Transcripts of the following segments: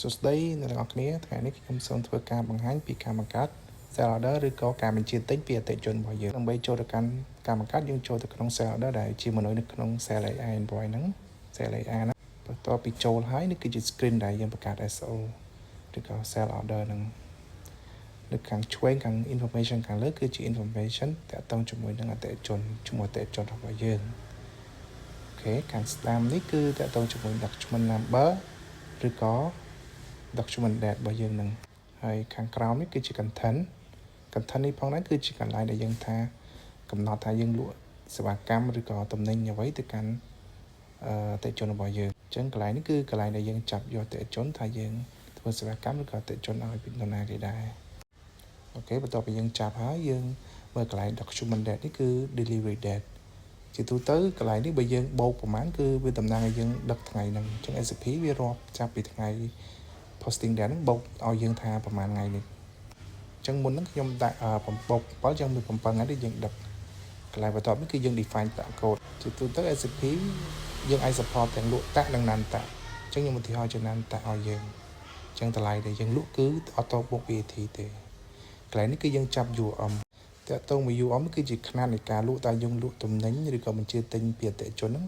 សួស្តីអ្នកទាំងអស់គ្នាថ្ងៃនេះខ្ញុំសូមធ្វើការបង្ហាញពីការបង្កើត Sell Order ឬក៏ការបញ្ជាទិញពីអតិថិជនរបស់យើងដើម្បីចូលទៅកាន់ការបង្កើតយើងចូលទៅក្នុង Sell Order ដែលជាមួយនៅក្នុង Sell AI Invoice ហ្នឹង Sell AI ហ្នឹងបន្ទាប់ពីចូលហើយនេះគឺជា screen ដែលយើងបង្កើត SO ឬក៏ Sell Order ហ្នឹងនៅខាងឆ្វេងខាង information ខាងលើគឺជា information តាក់ទងជាមួយនឹងអតិថិជនជាមួយអតិថិជនរបស់យើងអូខេខាងស្ដាំនេះគឺតាក់ទងជាមួយ document number ឬក៏ document date របស់យើងនឹងហើយខាងក្រោមនេះគឺជា content នេះផងដែរគឺជាកន្លែងដែលយើងថាកំណត់ថាយើងលក់សេវាកម្មឬក៏តំណែងអ្វីទៅកាន់អតិថិជនរបស់យើងអញ្ចឹងកន្លែងនេះគឺកន្លែងដែលយើងចាប់យកអតិថិជនថាយើងធ្វើសេវាកម្មឬក៏អតិថិជនឲ្យពីនរណាគេដែរអូខេបន្ទាប់ពីយើងចាប់ហើយយើងមើលកន្លែង document date នេះគឺ delivery date ជាទូទៅកន្លែងនេះបើយើងបូកប្រមាណគឺវាតំណាងឲ្យយើងដឹកថ្ងៃហ្នឹងអញ្ចឹង SAP វារាប់ចាប់ពីថ្ងៃ posting date ហ្នឹងបូកឲ្យយើងថាប្រហែលថ្ងៃនេះអញ្ចឹងមុនហ្នឹងខ្ញុំដាក់បូក7យ៉ាងមាន7ថ្ងៃនេះយើងដឹកកន្លែងបន្ទាប់នេះគឺយើង define តាក់ code ជាទូទៅ SAP យើងអាច support ទាំងលក់តាក់និងណាន់តាក់អញ្ចឹងខ្ញុំឧទាហរណ៍ជាណាន់តាក់ឲ្យយើងអញ្ចឹងតម្លៃដែលយើងលក់គឺអត់តបូក VAT ទេកន្លែងនេះគឺយើងចាប់ UM តាក់ទងមួយ UM គឺជាຂະຫນាតនៃការលក់តែយើងលក់ទំនិញឬក៏បញ្ជាទិញពីអតិថិជនហ្នឹង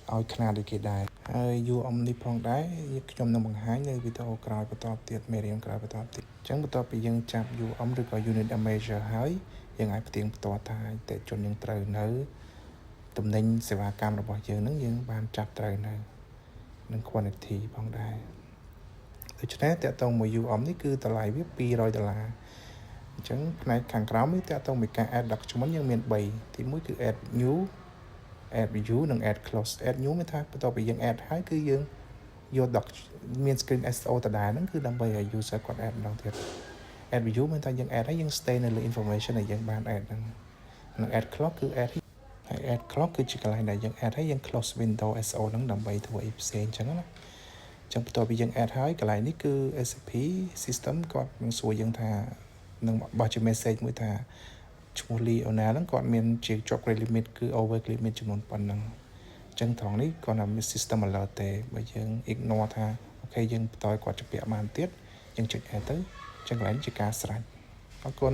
ឲ្យຂະຫນាតដូចគេដែរហើយ UM នេះផងដែរខ្ញុំនឹងបង្ហាញនៅវីដេអូក្រោយបន្តទៀតមេរៀនក្រោយបន្តទៀតអញ្ចឹងបន្ទាប់ពីយើងចាប់ UM ឬក៏ Unit Measure ហើយយើងអាចផ្ទៀងផ្ទាត់ថាអតិថិជនយើងត្រូវនៅទំនិញសេវាកម្មរបស់យើងហ្នឹងយើងបានចាប់ត្រូវនៅនឹង quantity ផងដែរដូច្នេះតាក់ទងមួយ UM នេះគឺតម្លៃវា$200អញ្ចឹងផ្នែកខាងក្រោមនេះតាក់ទងមួយការ add document យើងមាន3ទី1គឺ add new add view និង add close add new មានថាបន្ទាប់ពីយើង add ហើយគឺយើងយក doc មាន screen SO ដដែលហ្នឹងគឺដើម្បីឲ្យ user គាត់ add ម្ដងទៀត add view មានថាយើង add ហើយយើង stay នៅលើ information ដែលយើងបាន add ហ្នឹងនិង add clock គឺ add ហើយ add clock គឺជាកន្លែងដែលយើង add ហើយយើង close window SO ហ្នឹងដើម្បីធ្វើអីផ្សេងអញ្ចឹងណាអញ្ចឹងបន្ទាប់ពីយើង add ហើយកន្លែងនេះគឺ SAP system គាត់នឹងសួរយើងថានឹងបោះជា message មួយថាឈ្មោះ Leonel ហ្នឹងគាត់មានជាជាប់ credit limit គឺ over credit limit ចំនួនប៉ុណ្ណឹងអញ្ចឹងត្រង់នេះគាត់ថាមាន system alert ទេបើយើង ignore ថាអូខេយើងបន្តឲ្យគាត់ជពាក់បានទៀតយើងចុច add ទៅអញ្ចឹងកន្លែងនេះជាការស្រេចអរគុណ